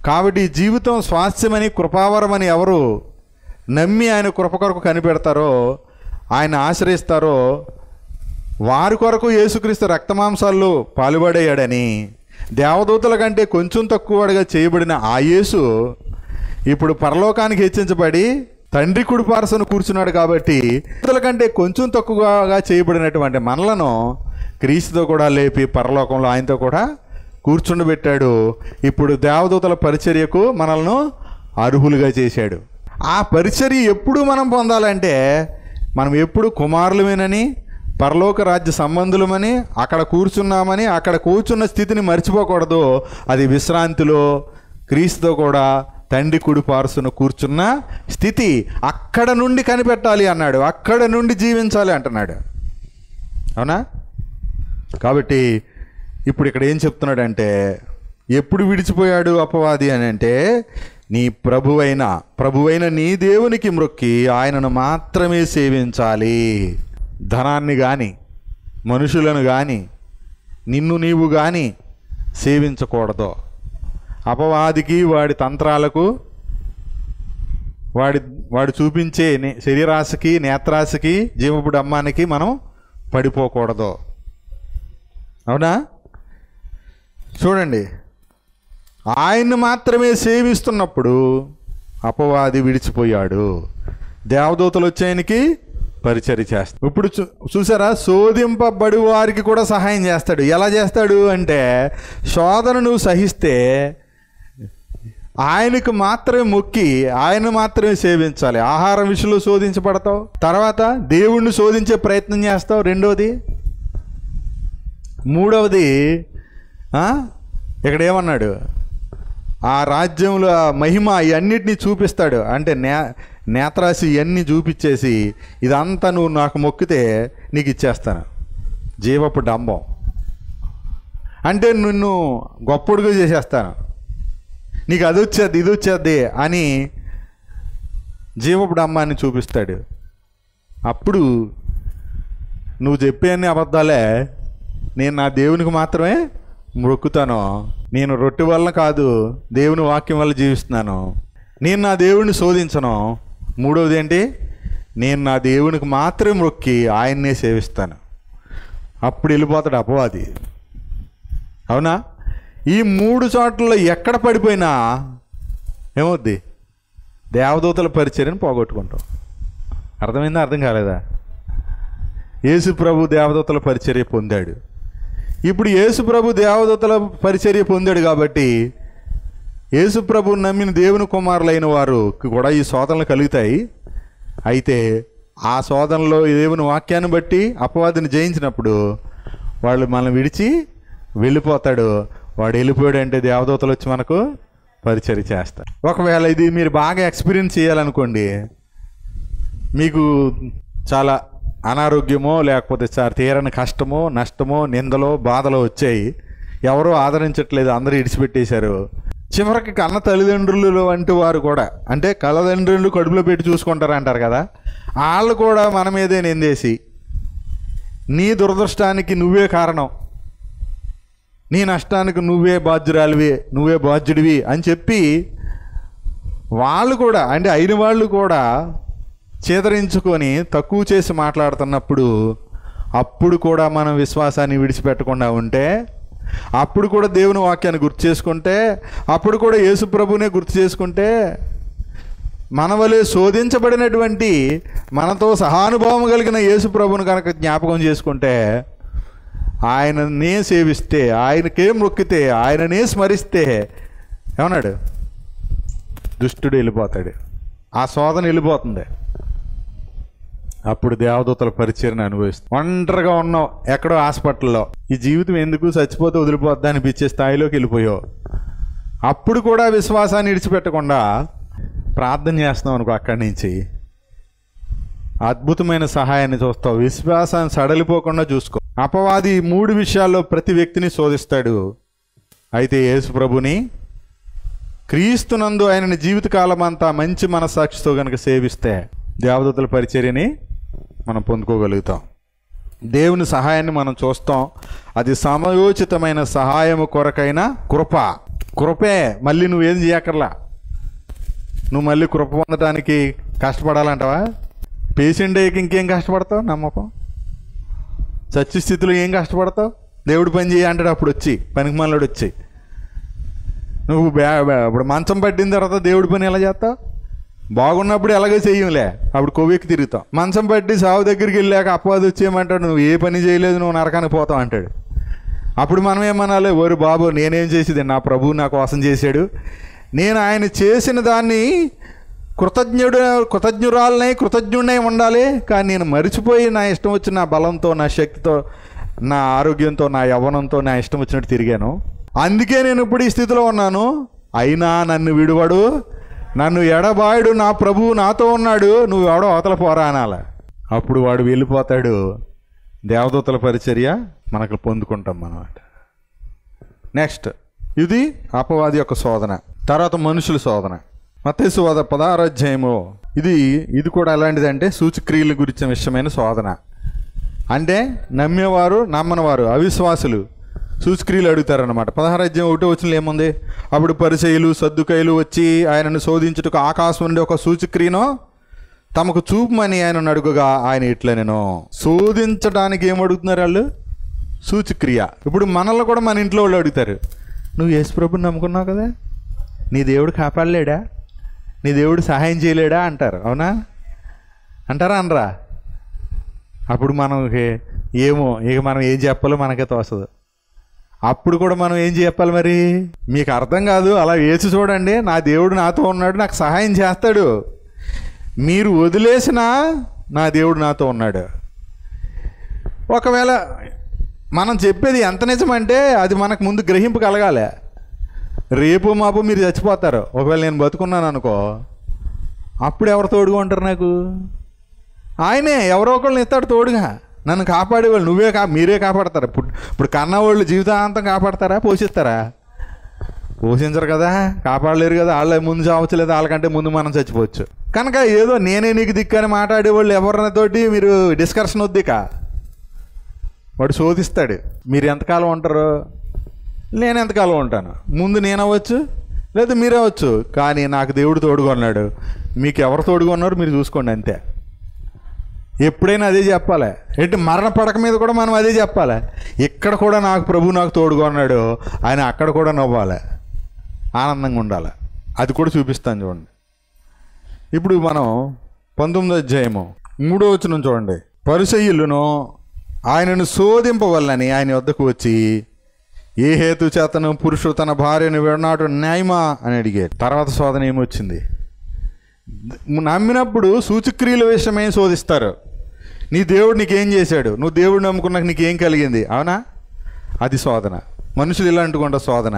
కాబట్టి ఈ జీవితం స్వాస్థ్యమని కృపావరమని ఎవరు నమ్మి ఆయన కృప కొరకు కనిపెడతారో, ఆయన ఆశ్రయిస్తారో, వారి కొరకు యేసుక్రీస్తు రక్తమాంసాల్లో పాలుపడేయాడని దేవదూతల కంటే కొంచెం తక్కువగా చేయబడిన ఆ యేసు ఇప్పుడు పరలోకానికి హెచ్చించబడి తండ్రి కుడి పార్శ్వన కూర్చున్నాడు. కాబట్టి దూతల కంటే కొంచెం తక్కువగా చేయబడినటువంటి మనలను క్రీస్తుతో కూడా లేపి పరలోకంలో ఆయనతో కూడా కూర్చుండబెట్టాడు. ఇప్పుడు దేవదూతల పరిచర్యకు మనల్ని అర్హులుగా చేశాడు. ఆ పరిచర్య ఎప్పుడు మనం పొందాలంటే, మనం ఎప్పుడు కుమారులమేనని, పరలోక రాజ్య సంబంధులమని, అక్కడ కూర్చున్నామని, అక్కడ కూర్చున్న స్థితిని మర్చిపోకూడదు. అది విశ్రాంతిలో క్రీస్తుతో కూడా తండ్రి కుడి పార్శ్వన కూర్చున్న స్థితి. అక్కడ నుండి కనిపెట్టాలి అన్నాడు, అక్కడ నుండి జీవించాలి అంటున్నాడు. అవునా? కాబట్టి ఇప్పుడు ఇక్కడ ఏం చెప్తున్నాడంటే, ఎప్పుడు విడిచిపోయాడు అపవాది అని అంటే, నీ ప్రభువైన నీ దేవునికి మ్రొక్కి ఆయనను మాత్రమే సేవించాలి. ధనాన్ని కానీ, మనుషులను కానీ, నిన్ను నీవు కానీ సేవించకూడదు. అపవాదికి, వాడి తంత్రాలకు, వాడు చూపించే శరీరాశకి, నేత్రాశకి, జీవపు డమ్మానికి మనం పడిపోకూడదు. అవునా? చూడండి, ఆయన్ని మాత్రమే సేవిస్తున్నప్పుడు అపవాది విడిచిపోయాడు. దేవదూతలు వచ్చాయనికి పరిచర్య చేస్తాడు. ఇప్పుడు చూసారా, శోధింపబడి వారికి కూడా సహాయం చేస్తాడు. ఎలా చేస్తాడు అంటే, శోధన నువ్వు సహిస్తే ఆయనకు మాత్రమే మొక్కి ఆయన మాత్రమే సేవించాలి. ఆహారం విషయంలో శోధించబడతావు, తర్వాత దేవుణ్ణి శోధించే ప్రయత్నం చేస్తావు, రెండవది. మూడవది, ఇక్కడ ఏమన్నాడు, ఆ రాజ్యంలో మహిమ ఇవన్నిటినీ చూపిస్తాడు. అంటే నేత్రాశి ఇవన్నీ చూపించేసి, ఇదంతా నువ్వు నాకు మొక్కితే నీకు ఇచ్చేస్తాను, జీవపు డంబం అంటే నిన్ను గొప్పడుగా చేసేస్తాను, నీకు అది వచ్చేది ఇది వచ్చేది అని జీవపు డంబాన్ని చూపిస్తాడు. అప్పుడు నువ్వు చెప్పే అన్ని అబద్ధాలే, నేను నా దేవునికి మాత్రమే మొక్కుతాను, నేను రొట్టె వల్ల కాదు దేవుని వాక్యం వల్ల జీవిస్తున్నాను, నేను నా దేవుడిని శోధించను. మూడవది ఏంటి, నేను నా దేవునికి మాత్రమే మొక్కి ఆయన్నే సేవిస్తాను. అప్పుడు వెళ్ళిపోతాడు అపవాది. అవునా? ఈ మూడు చోట్ల ఎక్కడ పడిపోయినా ఏమవుద్ది, దేవదూతల పరిచర్యను పోగొట్టుకుంటాం. అర్థమైందా? అర్థం కాలేదా? యేసు ప్రభు దేవదూతల పరిచర్య పొందాడు. ఇప్పుడు యేసు ప్రభు దేవదూతల పరిచర్య పొందాడు కాబట్టి యేసు ప్రభువుని నమ్మిన దేవుని కుమారులైన వారు కూడా ఈ శోధనలు కలుగుతాయి. అయితే ఆ శోధనలో దేవుని వాక్యాన్ని బట్టి అపవాదిని జయించినప్పుడు వాళ్ళు మనల్ని విడిచి వెళ్ళిపోతాడు. వాడు వెళ్ళిపోయాడంటే దేవదూతలు వచ్చి మనకు పరిచర్య చేస్తారు. ఒకవేళ ఇది మీరు బాగా ఎక్స్పీరియన్స్ చేయాలనుకోండి, మీకు చాలా అనారోగ్యమో లేకపోతే తీరని కష్టమో నష్టమో నిందలో బాధలో వచ్చాయి, ఎవరో ఆదరించట్లేదు, అందరూ ఇడిచిపెట్టేశారు. చివరికి కన్న తల్లిదండ్రులు వంటి వారు కూడా, అంటే కళ్ళదండ్రులు కడుపులో పెట్టి చూసుకుంటారు అంటారు కదా, వాళ్ళు కూడా మన మీదే నిందేసి నీ దురదృష్టానికి నువ్వే కారణం, నీ నష్టానికి నువ్వే బాధ్యురాలివి, నువ్వే బాధ్యుడివి అని చెప్పి వాళ్ళు కూడా, అంటే అయిన వాళ్ళు కూడా చేదరించుకొని తక్కువ చేసి మాట్లాడుతున్నప్పుడు, అప్పుడు కూడా మనం విశ్వాసాన్ని విడిచిపెట్టకుండా ఉంటే, అప్పుడు కూడా దేవుని వాక్యాన్ని గుర్తు చేసుకుంటే, అప్పుడు కూడా యేసు ప్రభునే గుర్తు చేసుకుంటే, మన వలె శోధించబడినటువంటి మనతో సహానుభావం కలిగిన యేసు ప్రభుని కనుక జ్ఞాపకం చేసుకుంటే, ఆయననే సేవిస్తే, ఆయనకే మొక్కితే, ఆయననే స్మరిస్తే ఏమన్నాడు, దుష్టుడు వెళ్ళిపోతాడు, ఆ శోధన వెళ్ళిపోతుంది. అప్పుడు దేవదూతల పరిచర్యను అనుభవిస్తాం. ఒంటరిగా ఉన్నావు ఎక్కడో హాస్పిటల్లో, ఈ జీవితం ఎందుకు, చచ్చిపోతే వదిలిపోద్దా అనిపించే స్థాయిలోకి వెళ్ళిపోయావు. అప్పుడు కూడా విశ్వాసాన్ని విడిచిపెట్టకుండా ప్రార్థన చేస్తున్నావు అనుకో, అక్కడి నుంచి అద్భుతమైన సహాయాన్ని చూస్తావు. విశ్వాసాన్ని సడలిపోకుండా చూసుకో. అపవాది 3 విషయాల్లో ప్రతి వ్యక్తిని శోధిస్తాడు. అయితే యేసు ప్రభుని క్రీస్తునందు ఆయనని జీవితకాలం అంతా మంచి మనస్సాక్షితో కనుక సేవిస్తే దేవదూతల పరిచర్యని మనం పొందుకోగలుగుతాం. దేవుని సహాయాన్ని మనం చూస్తాం. అది సమయోచితమైన సహాయము కొరకైన కృప. కృపే, మళ్ళీ నువ్వేం చేయక్కర్లా. నువ్వు మళ్ళీ కృప పొందడానికి కష్టపడాలంటావా? పేషెంట్ అయ్యాక ఇంకేం కష్టపడతావు? నమ్మకం చచ్చి స్థితిలో ఏం కష్టపడతావు? దేవుడు పని చేయ అంటాడు. అప్పుడు వచ్చి పనికి మనలోడు వచ్చి నువ్వు ఇప్పుడు మంచం పట్టిన తర్వాత దేవుడి పని ఎలా చేస్తావు? బాగున్నప్పుడు ఎలాగో చెయ్యంలే, అప్పుడు కొవ్వెక్కి తిరుగుతావు. మంచం పట్టి సావు దగ్గరికి వెళ్ళాక అపవాది వచ్చేయమంటాడు, నువ్వు ఏ పని చేయలేదు, నువ్వు నరకానికి పోతావు అంటాడు. అప్పుడు మనం ఏమనాలి? ఓరి బాబు, నేనేం చేసేది, నా ప్రభువు నా కోసం చేశాడు, నేను ఆయన చేసిన దాన్ని కృతజ్ఞుడినై ఉండాలి. కానీ నేను మరిచిపోయి నా ఇష్టం వచ్చిన నా బలంతో, నా శక్తితో, నా ఆరోగ్యంతో, నా యవ్వనంతో నా ఇష్టం వచ్చినట్టు తిరిగాను. అందుకే నేను ఇప్పుడు ఈ స్థితిలో ఉన్నాను. అయినా నన్ను విడువడు, నన్ను ఎడబాయుడు, నా ప్రభువు నాతో ఉన్నాడు, నువ్వు ఎవడో అవతల పోరా అనాల. అప్పుడు వాడు వెళ్ళిపోతాడు. దేవదూతల పరిచర్య మనకు పొందుకుంటాం అన్నమాట. నెక్స్ట్, ఇది అపవాది యొక్క శోధన. తర్వాత మనుషుల శోధన. మత్తయి సువార్త 16వ అధ్యాయము. ఇది కూడా ఎలాంటిదంటే సూచక్రియల గురించిన విషయమైన శోధన. అంటే నమ్మేవారు, నమ్మనివారు, అవిశ్వాసులు సూచక్రియలు అడుగుతారన్నమాట. 16వ అధ్యాయం 1వ వచనంలో ఏముంది? అప్పుడు పరిసయ్యులు సద్దుకయ్యులు వచ్చి ఆయనను శోధించుటకు ఆకాశం నుండి ఒక సూచక్రియను తమకు చూపమని ఆయనను అడుగుగా ఆయన ఇట్లనేను. శోధించడానికి ఏమడుగుతున్నారు వాళ్ళు? సూచక్రియ. ఇప్పుడు మనల్ని కూడా మన ఇంట్లో వాళ్ళు అడుగుతారు, నువ్వు యేసు ప్రభుని నమ్ముకున్నావు కదా, నీ దేవుడు కాపాడలేడా, నీ దేవుడు సహాయం చేయలేడా అంటారు. అవునా? అంటారా? అనరా? అప్పుడు మనకి ఏమో ఇక మనం ఏం చెప్పాలో మనకే తోచదు. అప్పుడు కూడా మనం ఏం చెప్పాలి మరి? మీకు అర్థం కాదు, అలా వేసి చూడండి, నా దేవుడు నాతో ఉన్నాడు, నాకు సహాయం చేస్తాడు. మీరు వదిలేసినా నా దేవుడు నాతో ఉన్నాడు. ఒకవేళ మనం చెప్పేది ఎంత నిజమంటే అది మనకు ముందు గ్రహింపు కలగాలి. రేపు మాపు మీరు చచ్చిపోతారు, ఒకవేళ నేను బతుకున్నాను అనుకో, అప్పుడు ఎవరు తోడుగా ఉంటారు నాకు? ఆయనే ఎవరో ఒకళ్ళని ఇస్తాడు తోడుగా, నన్ను కాపాడేవాళ్ళు. మీరే కాపాడతారు. ఇప్పుడు కన్నవాళ్ళు జీవితాంతం కాపాడతారా, పోషిస్తారా? పోషించరు కదా, కాపాడలేరు కదా. వాళ్ళ ముందు చావచ్చలేదు, వాళ్ళకంటే ముందు మనం చచ్చిపోవచ్చు. కనుక ఏదో నేనే నీకు దిక్కని మాట్లాడేవాళ్ళు ఎవరితోటి మీరు డిస్కషన్ వద్దిక. వాడు శోధిస్తాడు. మీరు ఎంతకాలం ఉంటారు? నేను ఎంతకాలం ఉంటాను? ముందు నేను అవ్వచ్చు, లేదా మీరే అవ్వచ్చు. కానీ నాకు దేవుడు తోడుగా ఉన్నాడు. మీకు ఎవరు తోడుగా ఉన్నారు మీరు చూసుకోండి, అంతే. ఎప్పుడైనా అదే చెప్పాలి. ఏంటి, మరణ పడక మీద కూడా మనం అదే చెప్పాలి. ఇక్కడ కూడా నాకు ప్రభు నాకు తోడుగా ఉన్నాడు, ఆయన అక్కడ కూడా నవ్వాలి, ఆనందంగా ఉండాలి. అది కూడా చూపిస్తాను చూడండి. ఇప్పుడు మనం 19వ అధ్యాయము 3వ వచనం చూడండి. పరిసయ్యులను ఆయనను శోధింపవల్లని ఆయన వద్దకు వచ్చి, ఏ హేతు చేతను పురుషుడు తన భార్యను విడనాడు న్యాయమా అని అడిగాడు. తర్వాత శోధన ఏమొచ్చింది? నమ్మినప్పుడు సూచక్రియల విషయమే శోధిస్తారు. నీ దేవుడు నీకేం చేశాడు, నువ్వు దేవుడు నమ్ముకున్నాక నీకేం కలిగింది, అవునా? అది శోధన. మనుషులు ఇలా అంటుకుంటారు శోధన.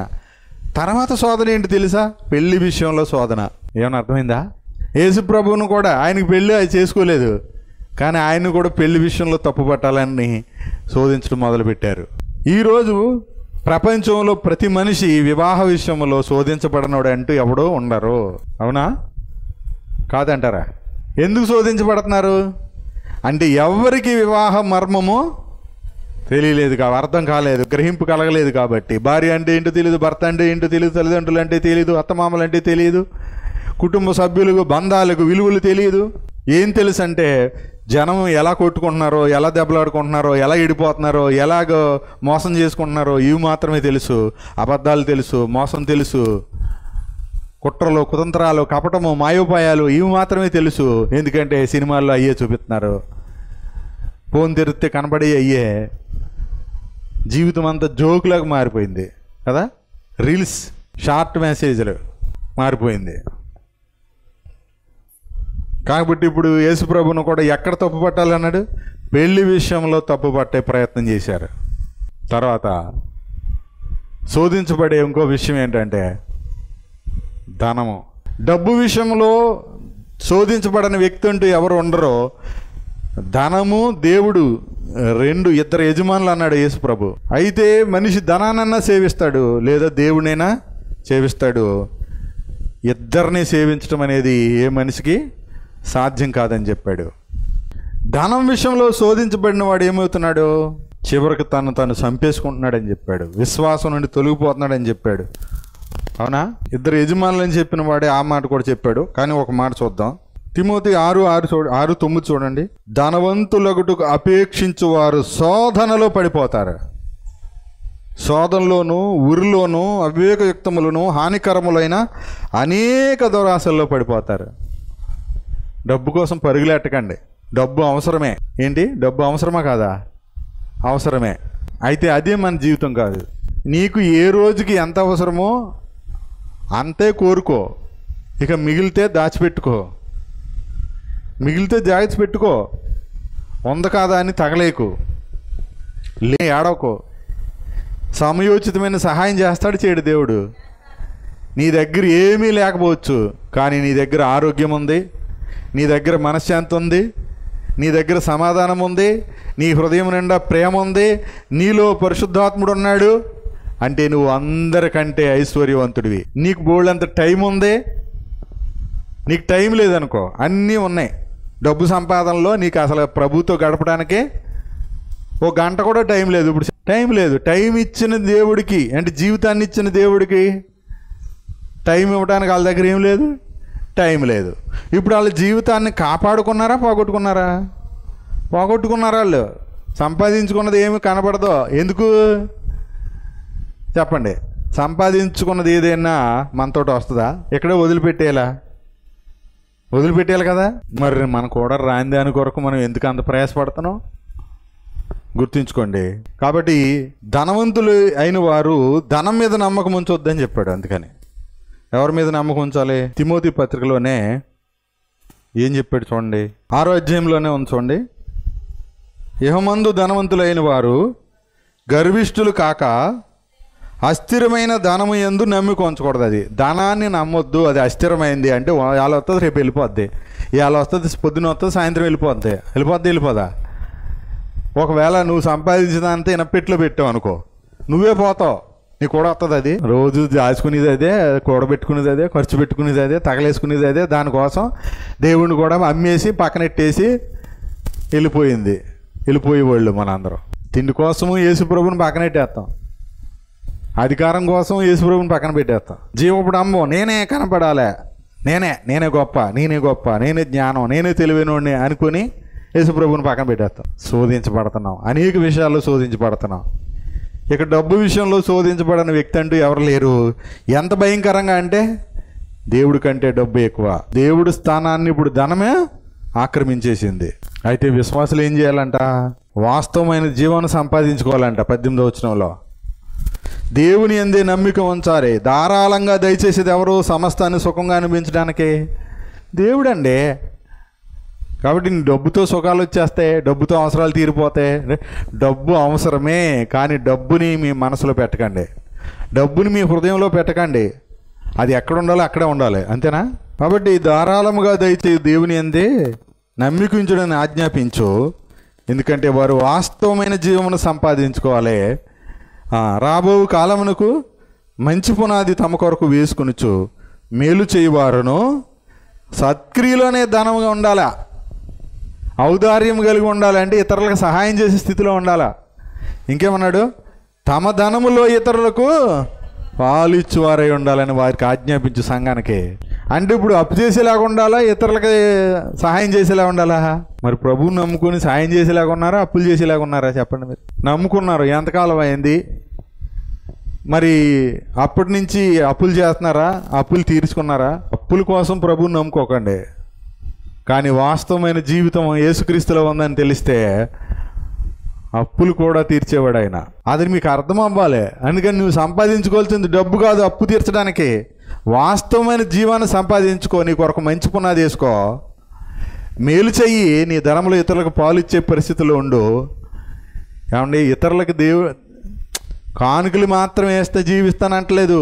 తర్వాత శోధన ఏంటి తెలుసా? పెళ్లి విషయంలో శోధన. ఏమన్నా అర్థమైందా? యేసు ప్రభువును కూడా ఆయనకి పెళ్ళి అది చేసుకోలేదు, కానీ ఆయన్ని కూడా పెళ్లి విషయంలో తప్పు పట్టాలని శోధించడం మొదలుపెట్టారు. ఈరోజు ప్రపంచంలో ప్రతి మనిషి వివాహ విషయంలో శోధించబడినోడు అంటూ ఎవడో ఉండరు, అవునా? కాదంటారా? ఎందుకు శోధించబడుతున్నారు అంటే ఎవరికి వివాహ మర్మము తెలియలేదు, అర్థం కాలేదు, గ్రహింపు కలగలేదు కాబట్టి. భార్య అంటే ఏంటో తెలియదు, భర్త అంటే ఏంటో తెలియదు, తల్లిదండ్రులు అంటే తెలియదు, అత్తమామలు అంటే తెలియదు, కుటుంబ సభ్యులకు బంధాలకు విలువలు తెలియదు. ఏం తెలుసు అంటే జనం ఎలా కొట్టుకుంటున్నారో, ఎలా దెబ్బలాడుకుంటున్నారో, ఎలా ఇడిపోతున్నారో, ఎలాగో మోసం చేసుకుంటున్నారో ఇవి మాత్రమే తెలుసు. అబద్ధాలు తెలుసు, మోసం తెలుసు, కుట్రలు, కుతంత్రాలు, కపటము, మాయోపాయాలు ఇవి మాత్రమే తెలుసు. ఎందుకంటే సినిమాల్లో అయ్యే చూపిస్తున్నారు. ఫోన్ తెరిస్తే కనబడే అయ్యే. జీవితం అంతా జోకులాగా మారిపోయింది కదా. రీల్స్, షార్ట్ మెసేజ్లు మారిపోయింది. కాబట్టి ఇప్పుడు యేసు ప్రభువును కూడా ఎక్కడ తప్పు పట్టాలన్నాడు? పెళ్లి విషయంలో తప్పు పట్టే ప్రయత్నం చేశారు. తర్వాత శోధించబడే ఇంకో విషయం ఏంటంటే ధనము. డబ్బు విషయంలో శోధించబడని వ్యక్తి అంటూ ఎవరు ఉండరో. ధనము, దేవుడు ఇద్దరు యజమానులు అన్నాడు యేసు ప్రభు. అయితే మనిషి ధనానన్నా సేవిస్తాడు, లేదా దేవుడైనా సేవిస్తాడు. ఇద్దరిని సేవించడం అనేది ఏ మనిషికి సాధ్యం కాదని చెప్పాడు. ధనం విషయంలో శోధించబడిన వాడు ఏమవుతున్నాడు? చివరికి తను చంపేసుకుంటున్నాడని చెప్పాడు. విశ్వాసం నుండి తొలగిపోతున్నాడని చెప్పాడు. అవునా? ఇద్దరు యజమానులని చెప్పిన వాడే ఆ మాట కూడా చెప్పాడు. కానీ ఒక మాట చూద్దాం. తిమోతి 6:9 చూడండి. ధనవంతులగుటకు అపేక్షించు వారు శోధనలో పడిపోతారు. శోధనలోను, ఉరిలోను, అవివేకయుక్తములను, హానికరములైన అనేక దురాశల్లో పడిపోతారు. డబ్బు కోసం పరుగులెట్టకండి. డబ్బు అవసరమే. ఏంటి? డబ్బు అవసరమా కాదా? అవసరమే. అయితే అదే మన జీవితం కాదు. నీకు ఏ రోజుకి ఎంత అవసరమో అంతే కోరుకో. ఇక మిగిలితే దాచిపెట్టుకో. మిగిలితే జాగ్రత్త పెట్టుకో. వంద కాదా అని తగలేకు, ఏడవకో. సమయోచితమైన సహాయం చేస్తాడు చేయడు దేవుడు. నీ దగ్గర ఏమీ లేకపోవచ్చు, కానీ నీ దగ్గర ఆరోగ్యం ఉంది, నీ దగ్గర మనశ్శాంతి ఉంది, నీ దగ్గర సమాధానం ఉంది, నీ హృదయం నిండా ప్రేమ ఉంది, నీలో పరిశుద్ధాత్ముడు ఉన్నాడు అంటే నువ్వు అందరికంటే ఐశ్వర్యవంతుడివి. నీకు బోల్డంత టైం ఉంది. నీకు టైం లేదనుకో, అన్నీ ఉన్నాయి. డబ్బు సంపాదనలో నీకు అసలు ప్రభుతో గడపడానికి ఓ గంట కూడా టైం లేదు. ఇప్పుడు టైం లేదు. టైం ఇచ్చిన దేవుడికి, అంటే జీవితాన్ని ఇచ్చిన దేవుడికి టైం ఇవ్వడానికి వాళ్ళ దగ్గర ఏం లేదు, టైం లేదు. ఇప్పుడు వాళ్ళ జీవితాన్ని కాపాడుకున్నారా, పోగొట్టుకున్నారా? పోగొట్టుకున్నారా. వాళ్ళు సంపాదించుకున్నది ఏమి కనపడదో. ఎందుకు చెప్పండి? సంపాదించుకున్నది ఏదైనా మనతోటి వస్తుందా? ఇక్కడే వదిలిపెట్టేయాలి కదా. మరి మన కూడా రాని దాని కొరకు మనం ఎందుకు అంత ప్రయాసపడుతున్నాం? గుర్తుంచుకోండి. కాబట్టి ధనవంతులు అయిన వారు ధనం మీద నమ్మకం ఉంచొద్దని చెప్పాడు. అందుకని ఎవరి మీద నమ్మకం ఉంచాలి? తిమోతి పత్రికలోనే ఏం చెప్పాడు చూడండి, 6వ అధ్యాయంలోనే ఉంచండి. యెహోమందు ధనవంతులైన వారు గర్విష్ఠులు కాక అస్థిరమైన ధనము యందు నమ్మిక ఉంచకూడదు. అది ధనాన్ని నమ్మొద్దు. అది అస్థిరమైంది. అంటే ఇవాళ వస్తుంది, రేపు వెళ్ళిపోద్ది. ఇవాళ వస్తుంది, పొద్దున వస్తుంది, సాయంత్రం వెళ్ళిపోద్దా? ఒకవేళ నువ్వు సంపాదించినంత ఇనపెట్లో పెట్టావు అనుకో, నువ్వే పోతావు. నీకు కూడా వస్తుంది. అది రోజు దాచుకునేది అదే, కూడబెట్టుకునేది అదే, ఖర్చు పెట్టుకునేది అదే, తగలేసుకునేది అదే. దానికోసం దేవుణ్ణి కూడా అమ్మేసి పక్కనెట్టేసి వెళ్ళిపోయేవాళ్ళు మనందరం. తిండి కోసము యేసుప్రభుని పక్కనెట్టేస్తాం. అధికారం కోసం యేసుప్రభుని పక్కన పెట్టేస్తాం. జీవపుడు అమ్మో, నేనే కనపడాలి, నేనే గొప్ప, నేనే జ్ఞానం, నేనే తెలివైనోడిని అనుకుని యేసుప్రభుని పక్కన పెట్టేస్తాం. శోధించబడుతున్నాం. అనేక విషయాల్లో శోధించబడుతున్నాం. ఇక డబ్బు విషయంలో శోధించబడిన వ్యక్తి అంటూ ఎవరు లేరు. ఎంత భయంకరంగా అంటే దేవుడి కంటే డబ్బు ఎక్కువ. దేవుడి స్థానాన్ని ఇప్పుడు ధనమే ఆక్రమించేసింది. అయితే విశ్వాసులు ఏం చేయాలంట? వాస్తవమైన జీవాన్ని సంపాదించుకోవాలంట. 18వ వచనంలో దేవుని యందే నమ్మిక ఉంచాలి. ధారాళంగా దయచేసేది ఎవరు? సమస్తాన్ని సుఖంగా అనిపించడానికి దేవుడండి. కాబట్టి నీ డబ్బుతో సుఖాలు వచ్చేస్తాయి, డబ్బుతో అవసరాలు తీరిపోతాయి. డబ్బు అవసరమే, కానీ డబ్బుని మీ మనసులో పెట్టకండి, డబ్బుని మీ హృదయంలో పెట్టకండి. అది ఎక్కడ ఉండాలో అక్కడే ఉండాలి. అంతేనా? కాబట్టి ధారాళముగా దయచే దేవుని యందే నమ్మిక ఉంచడని ఆజ్ఞాపించు. ఎందుకంటే వారు వాస్తవమైన జీవమును సంపాదించుకోవాలి. రాబో కాలమునకు మంచి పునాది తమ కొరకు వేసుకొనుచు మేలు చేయవారును సత్క్రియలోనే ధనముగా ఉండాలా, ఔదార్యం కలిగి ఉండాలంటే ఇతరులకు సహాయం చేసే స్థితిలో ఉండాలా. ఇంకేమన్నాడు? తమ ధనములో ఇతరులకు పాలిచ్చువారై ఉండాలని వారికి ఆజ్ఞాపించు సంఘానికి. అంటే ఇప్పుడు అప్పు చేసేలాగా ఉండాలా, ఇతరులకి సహాయం చేసేలా ఉండాలా? మరి ప్రభువుని నమ్ముకుని సహాయం చేసేలాగా ఉన్నారా, అప్పులు చేసేలాగా ఉన్నారా? చెప్పండి. మీరు నమ్ముకున్నారు, ఎంతకాలం అయింది? మరి అప్పటి నుంచి అప్పులు చేస్తున్నారా? అప్పులు తీర్చుకున్నారా? అప్పుల కోసం ప్రభువుని నమ్ముకోకండి. కానీ వాస్తవమైన జీవితం యేసుక్రీస్తులో ఉందని తెలిస్తే అప్పులు కూడా తీర్చేవాడు ఆయన. అది మీకు అర్థం అవ్వాలి. అందుకని నువ్వు సంపాదించుకోవాల్సింది డబ్బు కాదు, అప్పు తీర్చడానికి. వాస్తవమైన జీవాన్ని సంపాదించుకో, నీ కొరకు మంచి పునాది వేసుకో, మేలు చెయ్యి, నీ ధనంలో ఇతరులకు పాలు ఇచ్చే పరిస్థితిలో ఉండు. ఏమండి, ఇతరులకు కానుకలు మాత్రం వేస్తే జీవిస్తానంటలేదు.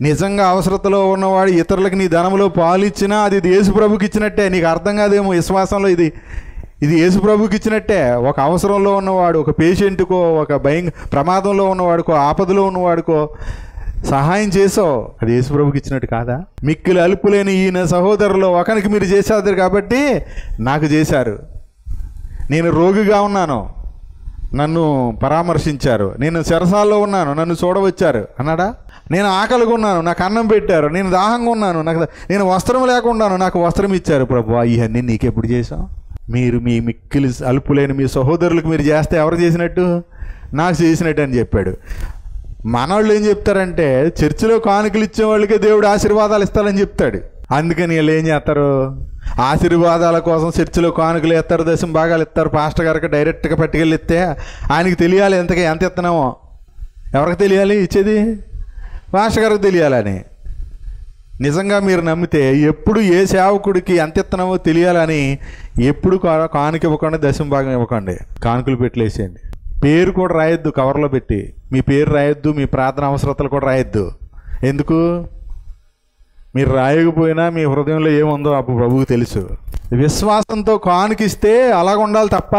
నిజంగా అవసరతలో ఉన్నవాడు ఇతరులకు నీ ధనంలో పాలు ఇచ్చినా అది యేసు ప్రభుకి ఇచ్చినట్టే. నీకు అర్థం కాదేమో విశ్వాసంలో. ఇది యేసు ప్రభుకి ఇచ్చినట్టే. ఒక అవసరంలో ఉన్నవాడు, ఒక పేషెంట్కో, ఒక ప్రమాదంలో ఉన్నవాడికో, ఆపదలో ఉన్నవాడికో సహాయం చేసావు, అది యేసు ప్రభుకి ఇచ్చినట్టు కాదా? మిక్కిలి అలుపులేని ఈయన సహోదరులు ఒకరికి మీరు చేశారు కాబట్టి నాకు చేశారు. నేను రోగిగా ఉన్నాను, నన్ను పరామర్శించారు. నేను చెరసాల్లో ఉన్నాను, నన్ను చూడవచ్చారు అన్నాడా? నేను ఆకలిగా ఉన్నాను, నాకు అన్నం పెట్టారు. నేను దాహంగా ఉన్నాను, నేను వస్త్రం లేకున్నాను, నాకు వస్త్రం ఇచ్చారు. ప్రభువా, ఇవన్నీ నీకెప్పుడు చేశాం? మీరు మీ మిక్కిలి అల్పులైన మీ సహోదరులకు మీరు చేస్తే ఎవరు చేసినట్టు? నాకు చేసినట్టు అని చెప్పాడు. మనవాళ్ళు ఏం చెప్తారంటే, చర్చిలో కానుకలు ఇచ్చే వాళ్ళకే దేవుడు ఆశీర్వాదాలు ఇస్తారని చెప్తాడు. అందుకని వీళ్ళు ఏం చేస్తారు? ఆశీర్వాదాల కోసం చర్చిలో కానుకలు ఇస్తారు, దశం భాగాలు ఇస్తారు. పాస్టర్ గారికి డైరెక్ట్గా పట్టుకెళ్ళి ఇస్తే ఆయనకి తెలియాలి ఎంత ఇస్తున్నామో. ఎవరికి తెలియాలి? ఇచ్చేది పాస్టర్ గారికి తెలియాలని. నిజంగా మీరు నమ్మితే ఎప్పుడు ఏ సేవకుడికి ఎంత ఇస్తున్నామో తెలియాలని ఎప్పుడు కానుక ఇవ్వకండి, దశం భాగం ఇవ్వకండి. కానుకలు పెట్టలేసేయండి. పేరు కూడా రాయొద్దు కవర్లో పెట్టి. మీ పేరు రాయొద్దు, మీ ప్రార్థన అవసరతలు కూడా రాయొద్దు. ఎందుకు? మీరు రాయకపోయినా మీ హృదయంలో ఏముందో అప్పుడు ప్రభువుకు తెలుసు. విశ్వాసంతో కానుకిస్తే అలాగ ఉండాలి తప్ప,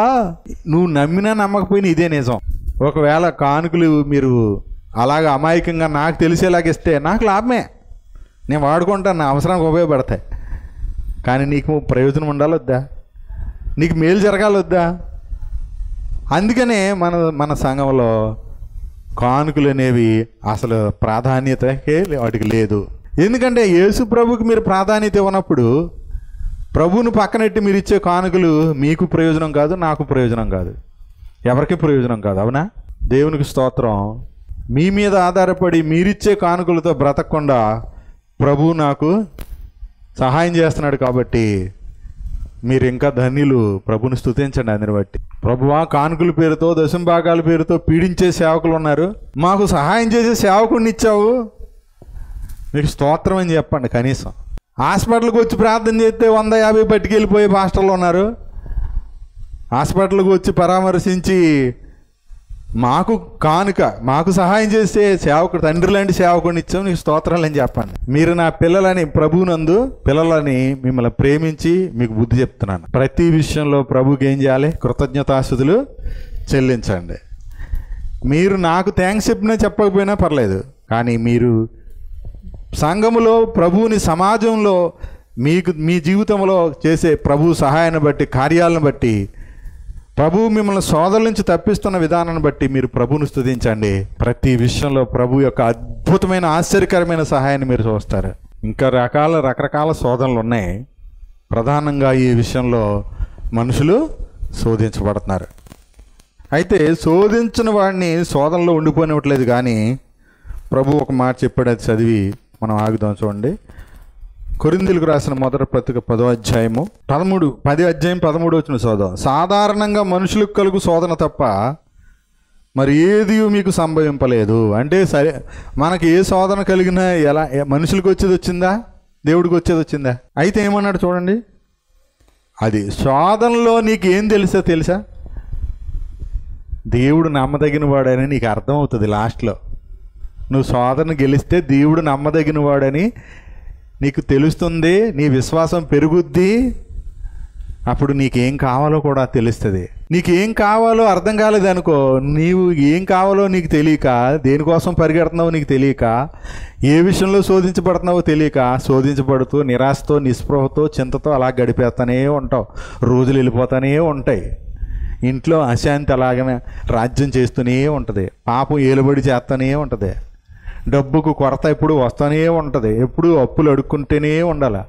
నువ్వు నమ్మినా నమ్మకపోయినా ఇదే నిజం. ఒకవేళ కానుకలు మీరు అలాగ అమాయకంగా నాకు తెలిసేలాగా ఇస్తే నాకు లాభమే, నేను వాడుకుంటాను, నా అవసరానికి ఉపయోగపడతాయి. కానీ నీకు ప్రయోజనం ఉండాలొద్దా? నీకు మేలు జరగాలొద్దా? అందుకనే మన సంఘంలో కానుకలు అనేవి అసలు ప్రాధాన్యతకే వాటికి లేదు. ఎందుకంటే యేసు ప్రభుకి మీరు ప్రాధాన్యత ఇవ్వనప్పుడు ప్రభువును పక్కనెట్టి మీరు ఇచ్చే కానుకలు మీకు ప్రయోజనం కాదు, నాకు ప్రయోజనం కాదు, ఎవరికి ప్రయోజనం కాదు. అవునా? దేవునికి స్తోత్రం. మీ మీద ఆధారపడి మీరిచ్చే కానుకలతో బ్రతకకుండా ప్రభువు నాకు సహాయం చేస్తున్నాడు కాబట్టి మీరు ఇంకా ధన్యులు. ప్రభుని స్తుతించండి. అందుని బట్టి, ప్రభువా, కానుకల పేరుతో దశం భాగాల పేరుతో పీడించే సేవకులు ఉన్నారు, మాకు సహాయం చేసే సేవకుడిని ఇచ్చావు, మీకు స్తోత్రం అని చెప్పండి. కనీసం హాస్పిటల్కి వచ్చి ప్రార్థన చేస్తే 150 పట్టుకెళ్ళిపోయే పాస్టర్లు ఉన్నారు. హాస్పిటల్కి వచ్చి పరామర్శించి మాకు కానుక, మాకు సహాయం చేసే సేవకుడు, తండ్రి లాంటి సేవకుడిని ఇచ్చాం, నీకు స్తోత్రాలు అని చెప్పండి. మీరు నా పిల్లలని, ప్రభువునందు పిల్లలని మిమ్మల్ని ప్రేమించి మీకు బుద్ధి చెప్తున్నాను. ప్రతి విషయంలో ప్రభుకి ఏం చేయాలి? కృతజ్ఞతాస్తుతులు చెల్లించండి. మీరు నాకు థ్యాంక్స్ చెప్పినా చెప్పకపోయినా పర్లేదు, కానీ మీరు సంఘములో ప్రభువుని, సమాజంలో మీకు మీ జీవితంలో చేసే ప్రభు సహాయాన్ని బట్టి, కార్యాలను బట్టి, ప్రభువు మిమ్మల్ని సోదరుల నుంచి తప్పిస్తున్న విధానాన్ని బట్టి మీరు ప్రభువును స్తుతించండి. ప్రతి విషయంలో ప్రభు యొక్క అద్భుతమైన ఆశ్చర్యకరమైన సహాయాన్ని మీరు చూస్తారు. ఇంకా రకరకాల శోధనలు ఉన్నాయి. ప్రధానంగా ఈ విషయంలో మనుషులు శోధించబడుతున్నారు. అయితే శోధించిన వాడిని శోధనలో ఉండిపోనివ్వట్లేదు. కానీ ప్రభు ఒక మాట చెప్పాడు, అది చదివి మనం ఆగుదాం. చూడండి, కొరింథీయులకు రాసిన మొదటి పత్రిక 10వ అధ్యాయము 13 చదువు. సాధారణంగా మనుషులకు కలుగు శోధన తప్ప మరి ఏది మీకు సంభవింపలేదు. అంటే సరే, మనకి ఏ శోధన కలిగినా ఎలా మనుషులకు వచ్చేది వచ్చిందా, దేవుడికి వచ్చేది వచ్చిందా? అయితే ఏమన్నాడు చూడండి, అది శోధనలో నీకు ఏం తెలుసా? దేవుడు నమ్మదగిన వాడని నీకు అర్థమవుతుంది. లాస్ట్లో నువ్వు శోధన గెలిస్తే దేవుడు నమ్మదగిన వాడని నీకు తెలుస్తుంది, నీ విశ్వాసం పెరుగుద్ది. అప్పుడు నీకేం కావాలో కూడా తెలుస్తుంది. నీకేం కావాలో అర్థం కాలేదనుకో, నీవు ఏం కావాలో నీకు తెలియక, దేనికోసం పరిగెడుతున్నావో నీకు తెలియక, ఏ విషయంలో శోధించబడుతున్నావో తెలియక, శోధించబడుతూ నిరాశతో, నిస్పృహతో, చింతతో అలా గడిపేస్తూనే ఉంటావు. రోజులు వెళ్ళిపోతూనే ఉంటాయి. ఇంట్లో అశాంతి అలాగనే రాజ్యం చేస్తూనే ఉంటుంది. పాపం ఏలుబడి చేస్తూనే ఉంటుంది. డబ్బుకు కొరత ఎప్పుడు వస్తూనే ఉంటుంది. ఎప్పుడు అప్పులు అడుక్కుంటూనే ఉండాలి.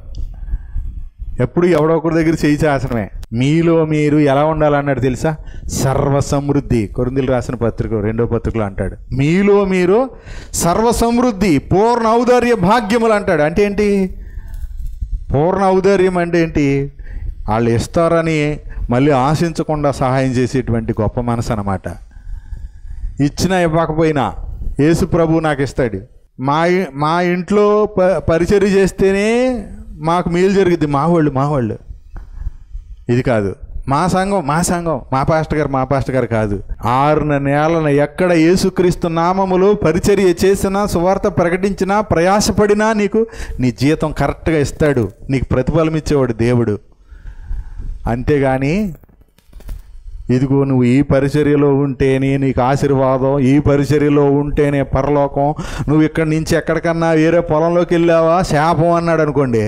ఎప్పుడు ఎవడో ఒకరి దగ్గర చేయి చాసనమే. మీలో మీరు ఎలా ఉండాలన్నాడు తెలుసా? సర్వసమృద్ధి. కొరింథీయులకు రాసిన పత్రిక 2వ పత్రికలో అంటాడు, మీలో మీరు సర్వసమృద్ధి, పూర్ణ ఔదార్య భాగ్యములు అంటాడు. అంటే ఏంటి? పూర్ణ ఔదార్యం అంటే ఏంటి? వాళ్ళు ఇస్తారని మళ్ళీ ఆశించకుండా సహాయం చేసేటువంటి గొప్ప మనసు అన్నమాట. ఇచ్చినా ఇవ్వకపోయినా యేసు ప్రభు నాకు ఇస్తాడు. మా ఇంట్లో పరిచర్య చేస్తేనే మాకు మేలు జరిగింది. మా వాళ్ళు ఇది కాదు. మా సంఘం మా పాస్టర్ గారు కాదు. 6 నెలల ఎక్కడ యేసుక్రీస్తు నామములో పరిచర్య చేసినా, సువార్త ప్రకటించినా, ప్రయాసపడినా నీకు నీ జీతం కరెక్ట్గా ఇస్తాడు. నీకు ప్రతిఫలం ఇచ్చేవాడు దేవుడు. అంతేగాని ఇదిగో నువ్వు ఈ పరిచర్యలో ఉంటేనే నీకు ఆశీర్వాదం, ఈ పరిచర్యలో ఉంటేనే పరలోకం, నువ్వు ఇక్కడి నుంచి ఎక్కడికన్నా వేరే పొలంలోకి వెళ్ళావా శాపం అన్నాడు అనుకోండి,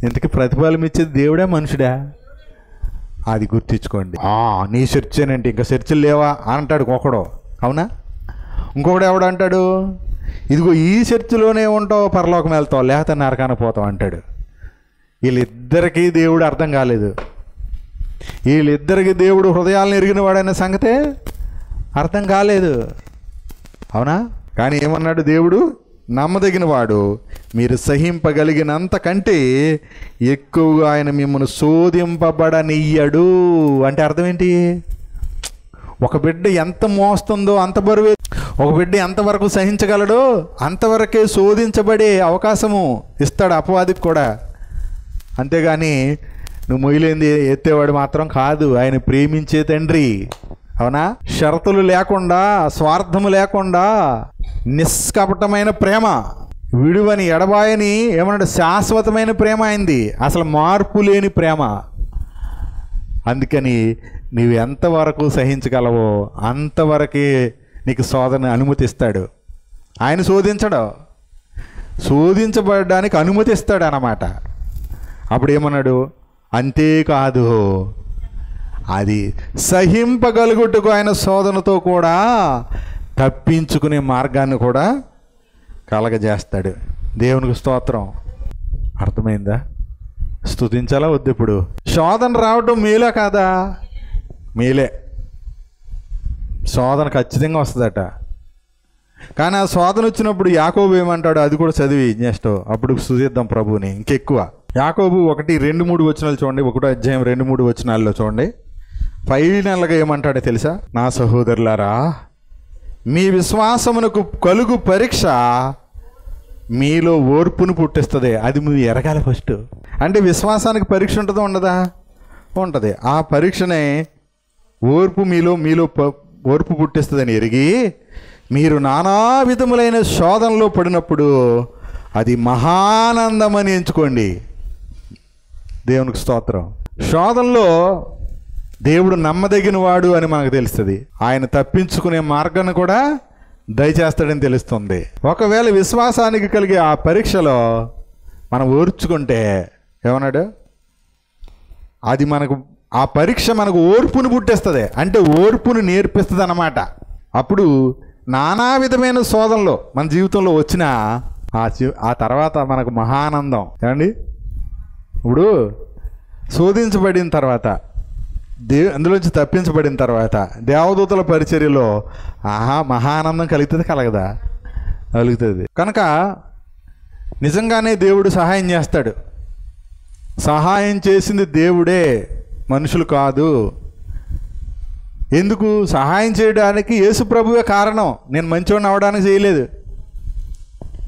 ఇంతకీ ప్రతిఫలం ఇచ్చేది దేవుడా మనుషుడా? అది గుర్తించుకోండి. నీ చర్చేనంటే ఇంకా చర్చలు లేవా అంటాడు ఒకడు. అవునా? ఇంకొకడు ఎవడు అంటాడు, ఇదిగో ఈ చర్చిలోనే ఉంటావు, పరలోకం వెళ్తావు, లేకపోతే నరకానికి పోతావు అంటాడు. వీళ్ళిద్దరికీ దేవుడు అర్థం కాలేదు. వీళ్ళిద్దరికి దేవుడు హృదయాలను ఎరిగిన వాడనే సంగతే అర్థం కాలేదు. అవునా? కానీ ఏమన్నాడు దేవుడు? నమ్మదగిన వాడు, మీరు సహింపగలిగినంత కంటే ఎక్కువగా ఆయన మిమ్మల్ని శోధింపబడనియ్యడు. అంటే అర్థం ఏంటి? ఒక బిడ్డ ఎంత మోస్తుందో అంత బరువే, ఒక బిడ్డ ఎంతవరకు సహించగలడో అంతవరకే శోధించబడే అవకాశము ఇస్తాడు అపవాదికి కూడా. అంతేగాని నువ్వు మొయ్యలేంది ఎత్తేవాడు మాత్రం కాదు. ఆయన ప్రేమించే తండ్రి. అవునా? షరతులు లేకుండా, స్వార్థము లేకుండా నిష్కపటమైన ప్రేమ, విడువని ఎడబాయని ఏమన్నాడు, శాశ్వతమైన ప్రేమ అయింది, అసలు మార్పు లేని ప్రేమ. అందుకని నీవు ఎంతవరకు సహించగలవో అంతవరకే నీకు శోధన అనుమతిస్తాడు. ఆయన శోధించడు, శోధించబడడానికి అనుమతిస్తాడు అన్నమాట. అప్పుడు ఏమన్నాడు? అంతేకాదు, అది సహింపగలుగుటకు ఆయన శోధనతో కూడా తప్పించుకునే మార్గాన్ని కూడా కలగజేస్తాడు. దేవునికి స్తోత్రం. అర్థమైందా? స్తుతించాలా వద్దు? ఇప్పుడు శోధన రావటం మేలే కాదా? మేలే. శోధన ఖచ్చితంగా వస్తుందట. కానీ ఆ శోధన వచ్చినప్పుడు యాకోబు ఏమంటాడు? అది కూడా చదివి నెక్స్ట్ అప్పుడు స్తుతిద్దాం ప్రభువుని ఇంకెక్కువ. యాకోబు 1:2-3 వచనాలు చూడండి. 1వ అధ్యాయం 2-3 వచనాల్లో చూడండి. ఫైనల్గా ఏమంటాడో తెలుసా? నా సహోదరులారా, మీ విశ్వాసమునకు కలుగు పరీక్ష మీలో ఓర్పును పుట్టిస్తుంది. అది మీరు ఎరగాలి ఫస్ట్. అంటే విశ్వాసానికి పరీక్ష ఉంటుందా ఉండదా? ఉంటుంది. ఆ పరీక్షనే ఓర్పు మీలో ఓర్పు పుట్టిస్తుందని ఎరిగి మీరు నానా విధములైన శోధనలో పడినప్పుడు అది మహానందమని ఎంచుకోండి. దేవునికి స్తోత్రం. శోధనలో దేవుడు నమ్మదగిన వాడు అని మనకు తెలుస్తుంది. ఆయన తప్పించుకునే మార్గాన్ని కూడా దయచేస్తాడని తెలుస్తుంది. ఒకవేళ విశ్వాసానికి కలిగే ఆ పరీక్షలో మనం ఓర్చుకుంటే ఏమన్నాడు? అది మనకు, ఆ పరీక్ష మనకు ఓర్పును పుట్టేస్తుంది. అంటే ఓర్పును నేర్పిస్తుంది అన్నమాట. అప్పుడు నానా విధమైన శోధనలో మన జీవితంలో వచ్చిన ఆ తర్వాత మనకు మహానందం. ఏమండి? ఇప్పుడు శోధించబడిన తర్వాత, అందులోంచి తప్పించబడిన తర్వాత దేవదూతల పరిచర్యలో మహానందం కలుగుతుంది కలగదా? కలుగుతుంది. కనుక నిజంగానే దేవుడు సహాయం చేస్తాడు. సహాయం చేసింది దేవుడే, మనుషులు కాదు. ఎందుకు? సహాయం చేయడానికి యేసు ప్రభువే కారణం. నేను మంచోడిని అవడానికి చేయలేదు,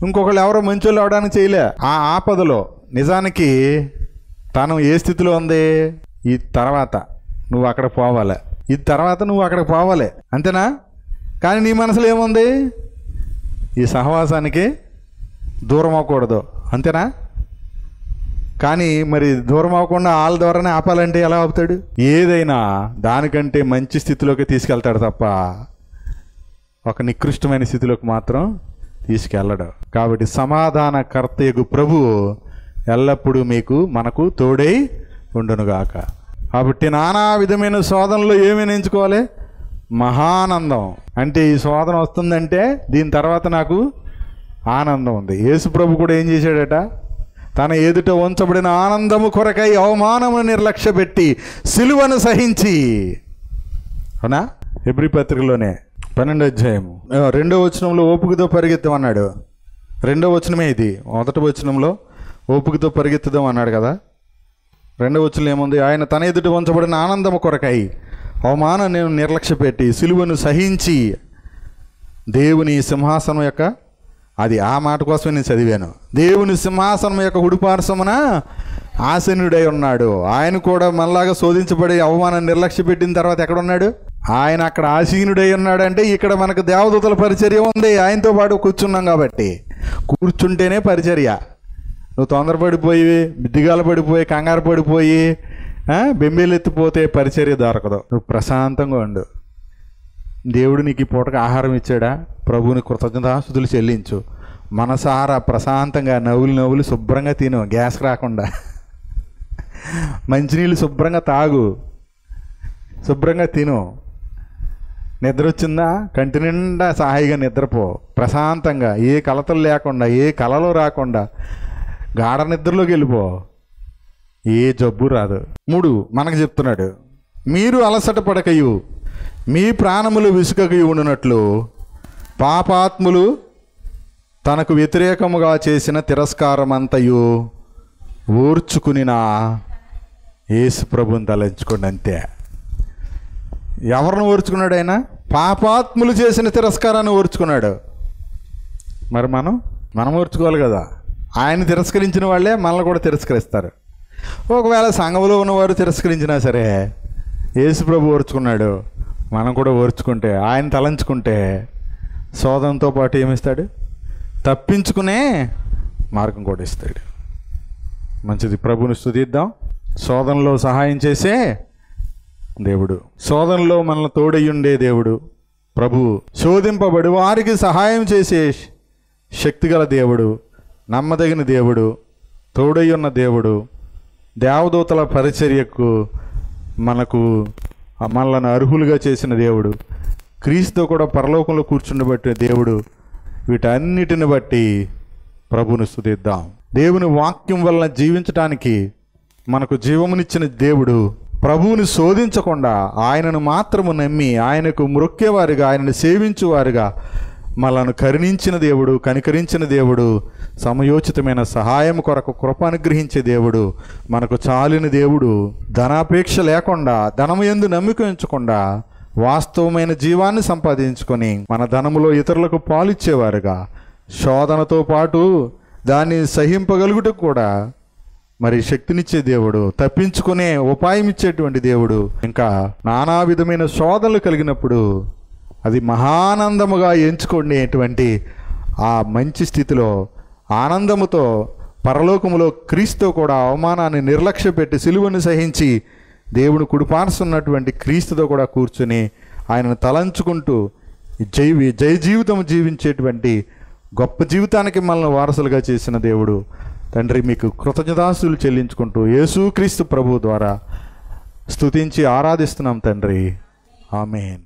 ఇంకొకళ్ళు ఎవరో మంచోళ్ళు అవడానికి చేయలే. ఆ ఆపదలో నిజానికి తను ఏ స్థితిలో ఉంది? ఈ తర్వాత నువ్వు అక్కడ పోవాలి, ఈ తర్వాత నువ్వు అక్కడికి పోవాలి, అంతేనా? కానీ నీ మనసులో ఏముంది? ఈ సహవాసానికి దూరం అవ్వకూడదు, అంతేనా? కానీ మరి దూరం అవ్వకుండా వాళ్ళ ద్వారానే ఆపాలంటే ఎలా ఆపుతాడు? ఏదైనా దానికంటే మంచి స్థితిలోకి తీసుకెళ్తాడు తప్ప ఒక నికృష్టమైన స్థితిలోకి మాత్రం తీసుకెళ్ళడు. కాబట్టి సమాధానకర్తయగు ప్రభువు ఎల్లప్పుడూ మనకు తోడై ఉండునుగాక. కాబట్టి నానా విధమైన శోధనలో ఏమేమి ఎంచుకోవాలి? మహానందం. అంటే ఈ శోధన వస్తుందంటే దీని తర్వాత నాకు ఆనందం ఉంది. యేసు ప్రభు కూడా ఏం చేశాడట? తన ఎదుట ఉంచబడిన ఆనందము కొరకై అవమానమును నిర్లక్ష్యపెట్టి సిలువను సహించి, అవునా? హెబ్రీ పత్రికలోనే 12వ అధ్యాయము 2వ వచనంలో ఓపికతో పరిగెత్తమన్నాడు. 2వ వచనమే ఇది. 1వ వచనంలో ఓపికతో పరిగెత్తుదాం అన్నాడు కదా. 2వ వచనంలో ఏముంది? ఆయన తన ఎదుట ఉంచబడిన ఆనందము కొరకై అవమానం నేను నిర్లక్ష్యపెట్టి సిలువను సహించి దేవుని సింహాసనం యొక్క, అది ఆ మాట కోసమే నేను చదివాను, దేవుని సింహాసనం యొక్క కుడిపార్శ్వమున ఆసీనుడై ఉన్నాడు. ఆయన కూడా మనలాగా శోధించబడి అవమానం నిర్లక్ష్య పెట్టిన తర్వాత ఎక్కడున్నాడు? ఆయన అక్కడ ఆసీనుడై ఉన్నాడు. అంటే ఇక్కడ మనకు దేవదూతల పరిచర్య ఉంది. ఆయనతో పాటు కూర్చున్నాం కాబట్టి, కూర్చుంటేనే పరిచర్య. నువ్వు తొందరపడిపోయి, దిగాలు పడిపోయి, కంగారు పడిపోయి, బెంబేలెత్తిపోతే పరిచర్య దొరకదు. నువ్వు ప్రశాంతంగా ఉండు. దేవుడు నీకు ఈ పూటకు ఆహారం ఇచ్చాడా? ప్రభువుని కృతజ్ఞతాస్తుతులు చెల్లించు. మనసారా ప్రశాంతంగా నవ్వులు శుభ్రంగా తిను, గ్యాస్ రాకుండా. మంచినీళ్ళు శుభ్రంగా తాగు, శుభ్రంగా తిను. నిద్ర వచ్చిందా? కంటి నిండా హాయిగా నిద్రపో, ప్రశాంతంగా, ఏ కలతలు లేకుండా, ఏ కలలో రాకుండా గాఢ నిద్రలోకి వెళ్ళిపో, ఏ జబ్బు రాదు. 3 మనకు చెప్తున్నాడు, మీరు అలసట పడకయు మీ ప్రాణములు విసుకకయు ఉండునట్లు పాపాత్ములు తనకు వ్యతిరేకముగా చేసిన తిరస్కారమంతయు ఓర్చుకునినా యేసు ప్రభుని తలంచుకోండి. అంతే. ఎవరిని ఓర్చుకున్నాడు ఆయన? పాపాత్ములు చేసిన తిరస్కారాన్ని ఓర్చుకున్నాడు. మరి మనం ఓర్చుకోవాలి కదా. ఆయన తిరస్కరించిన వాళ్ళే మనల్ని కూడా తిరస్కరిస్తారు. ఒకవేళ సంఘంలో ఉన్నవారు తిరస్కరించినా సరే యేసు ప్రభు ఓర్చుకున్నాడు. మనం కూడా ఓర్చుకుంటే, ఆయన తలంచుకుంటే శోధనతో పాటు ఏమిస్తాడు? తప్పించుకునే మార్గం కూడా ఇస్తాడు. మంచిది. ప్రభుని స్తుతిద్దాం. శోధనలో సహాయం చేసే దేవుడు, శోధనలో మనల్ని తోడయ్యుండే దేవుడు ప్రభు, శోధింపబడి వారికి సహాయం చేసే శక్తిగల దేవుడు, నమ్మదగిన దేవుడు, తోడయ్యున్న దేవుడు, దేవదూతల పరిచర్యకు మనలను అర్హులుగా చేసిన దేవుడు, క్రీస్తుతో కూడా పరలోకంలో కూర్చుండబట్టిన దేవుడు. వీటన్నిటిని బట్టి ప్రభుని స్తుతిద్దాం. దేవుని వాక్యం వలన జీవించటానికి మనకు జీవమునిచ్చిన దేవుడు, ప్రభువుని శోధించకుండా ఆయనను మాత్రము నమ్మి ఆయనకు మ్రొక్కేవారుగా, ఆయనను సేవించువారుగా మనలను కరుణించిన దేవుడు, కనికరించిన దేవుడు, సమయోచితమైన సహాయం కొరకు కృప అనుగ్రహించే దేవుడు, మనకు చాలిన దేవుడు, ధనాపేక్ష లేకుండా, ధనముయందు నమ్మిక ఉంచకుండా వాస్తవమైన జీవాన్ని సంపాదించుకొని మన ధనములో ఇతరులకు పాలిచ్చేవారుగా, శోధనతో పాటు దాన్ని సహింపగలుగుటకు కూడా మరి శక్తినిచ్చే దేవుడు, తప్పించుకునే ఉపాయం ఇచ్చేటువంటి దేవుడు. ఇంకా నానా విధమైన శోధనలు కలిగినప్పుడు అది మహానందముగా ఎంచుకునేటువంటి ఆ మంచి స్థితిలో ఆనందముతో పరలోకములో క్రీస్తు కూడా అవమానాన్ని నిర్లక్ష్య పెట్టి సిలువను సహించి దేవుని కుడిపార్చున్నటువంటి క్రీస్తుతో కూడా కూర్చుని ఆయనను తలంచుకుంటూ జయ జీవితం జీవించేటువంటి గొప్ప జీవితానికి మనల్ని వారసులుగా చేసిన దేవుడు తండ్రి, మీకు కృతజ్ఞతాస్తులు చెల్లించుకుంటూ యేసుక్రీస్తు ప్రభు ద్వారా స్తుతించి ఆరాధిస్తున్నాం తండ్రి. ఆమేన్.